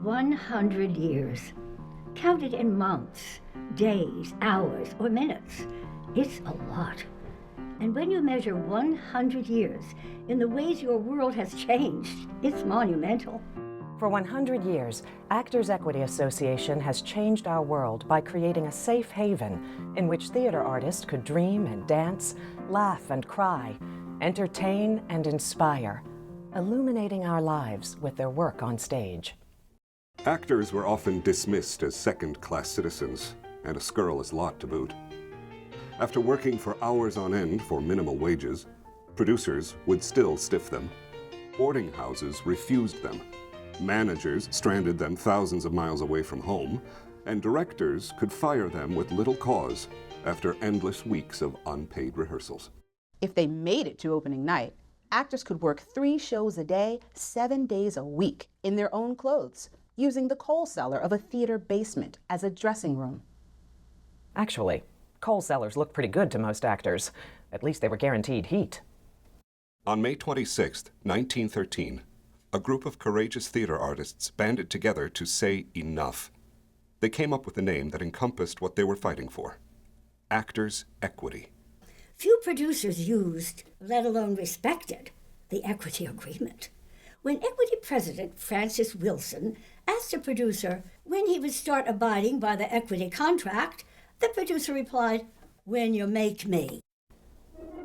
100 years. Counted in months, days, hours, or minutes. It's a lot. And when you measure 100 years in the ways your world has changed, it's monumental. For 100 years, Actors Equity Association has changed our world by creating a safe haven in which theater artists could dream and dance, laugh and cry, entertain and inspire, illuminating our lives with their work on stage. Actors were often dismissed as second-class citizens, and a scurrilous lot to boot. After working for hours on end for minimal wages, producers would still stiff them. Boarding houses refused them. Managers stranded them thousands of miles away from home, and directors could fire them with little cause after endless weeks of unpaid rehearsals. If they made it to opening night, actors could work 3 shows a day, 7 days a week, in their own clothes, using the coal cellar of a theater basement as a dressing room. Actually, coal cellars looked pretty good to most actors. At least they were guaranteed heat. On May 26, 1913, a group of courageous theater artists banded together to say enough. They came up with a name that encompassed what they were fighting for: Actors' Equity. Few producers used, let alone respected, the equity agreement. When Equity President Francis Wilson asked a producer when he would start abiding by the equity contract, the producer replied, "When you make me."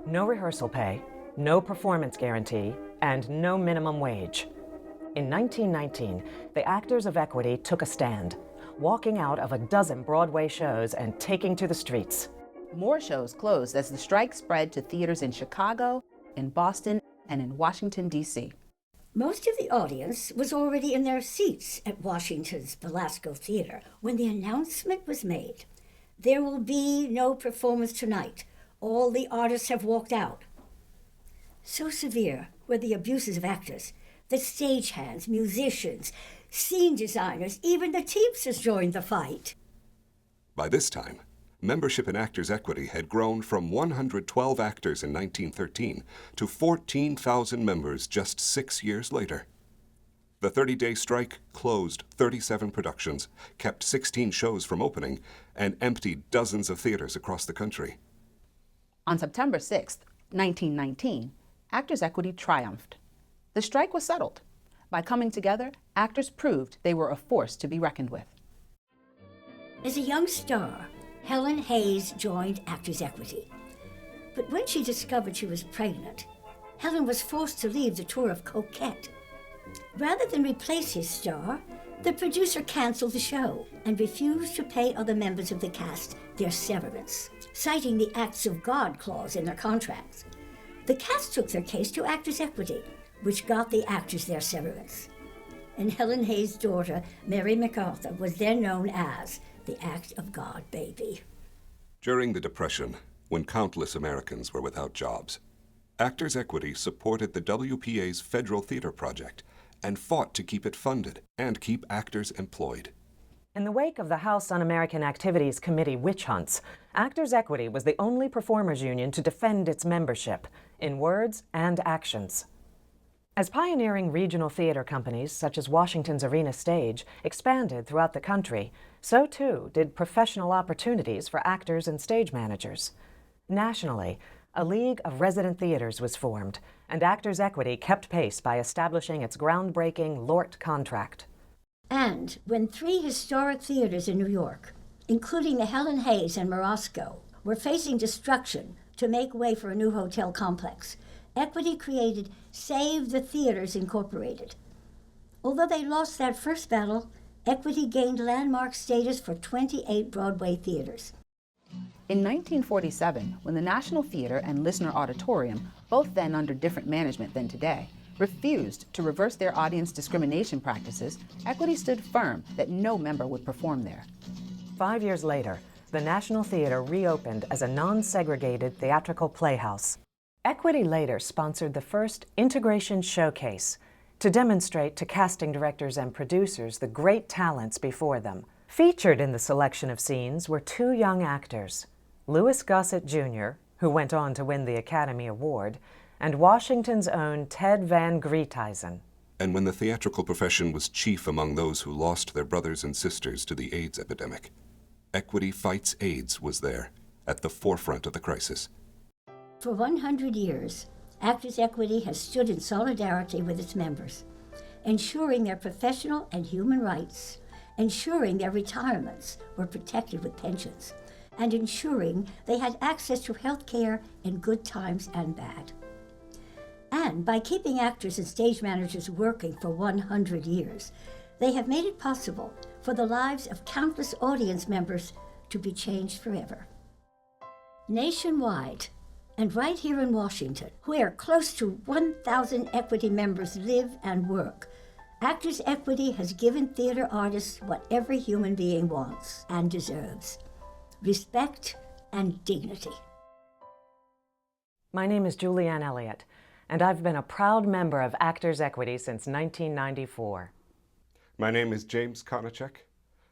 No rehearsal pay, no performance guarantee, and no minimum wage. In 1919, the Actors of Equity took a stand, walking out of a dozen Broadway shows and taking to the streets. More shows closed as the strike spread to theaters in Chicago, in Boston, and in Washington, D.C. Most of the audience was already in their seats at Washington's Belasco Theater when the announcement was made. There will be no performance tonight. All the artists have walked out. So severe were the abuses of actors that stagehands, musicians, scene designers, even the Teamsters joined the fight. By this time, membership in Actors' Equity had grown from 112 actors in 1913 to 14,000 members just 6 years later. The 30-day strike closed 37 productions, kept 16 shows from opening, and emptied dozens of theaters across the country. On September 6, 1919, Actors' Equity triumphed. The strike was settled. By coming together, actors proved they were a force to be reckoned with. As a young star, Helen Hayes joined Actors' Equity. But when she discovered she was pregnant, Helen was forced to leave the tour of Coquette. Rather than replace his star, the producer canceled the show and refused to pay other members of the cast their severance, citing the Acts of God clause in their contracts. The cast took their case to Actors' Equity, which got the actors their severance. And Helen Hayes' daughter, Mary MacArthur, was then known as the Act of God baby. During the Depression, when countless Americans were without jobs, Actors' Equity supported the WPA's Federal Theater Project and fought to keep it funded and keep actors employed. In the wake of the House Un-American Activities Committee witch hunts, Actors' Equity was the only performers union to defend its membership in words and actions. As pioneering regional theater companies, such as Washington's Arena Stage, expanded throughout the country, so too did professional opportunities for actors and stage managers. Nationally, a League of Resident Theaters was formed, and Actors' Equity kept pace by establishing its groundbreaking LORT contract. And when 3 historic theaters in New York, including the Helen Hayes and Morosco, were facing destruction to make way for a new hotel complex, Equity created Save the Theaters Incorporated. Although they lost that first battle, Equity gained landmark status for 28 Broadway theaters. In 1947, when the National Theater and Lisner Auditorium, both then under different management than today, refused to reverse their audience discrimination practices, Equity stood firm that no member would perform there. 5 years later, the National Theater reopened as a non-segregated theatrical playhouse. Equity later sponsored the first Integration Showcase to demonstrate to casting directors and producers the great talents before them. Featured in the selection of scenes were 2 young actors, Louis Gossett Jr., who went on to win the Academy Award, and Washington's own Ted Van Griethuizen. And when the theatrical profession was chief among those who lost their brothers and sisters to the AIDS epidemic, Equity Fights AIDS was there, at the forefront of the crisis. For 100 years, Actors Equity has stood in solidarity with its members, ensuring their professional and human rights, ensuring their retirements were protected with pensions, and ensuring they had access to health care in good times and bad. And by keeping actors and stage managers working for 100 years, they have made it possible for the lives of countless audience members to be changed forever. Nationwide, and right here in Washington, where close to 1,000 Equity members live and work, Actors Equity has given theater artists what every human being wants and deserves: respect and dignity. My name is Julianne Elliott, and I've been a proud member of Actors Equity since 1994. My name is James Konachek,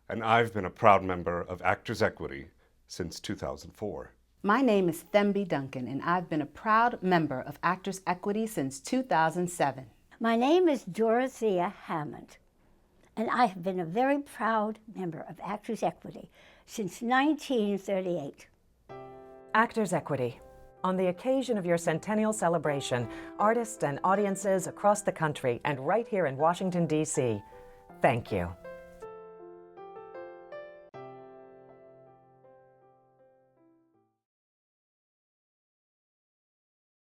and I've been a proud member of Actors Equity since 2004. My name is Thembi Duncan, and I've been a proud member of Actors Equity since 2007. My name is Dorothea Hammond, and I have been a very proud member of Actors Equity since 1938. Actors Equity. On the occasion of your centennial celebration, artists and audiences across the country and right here in Washington, D.C., thank you.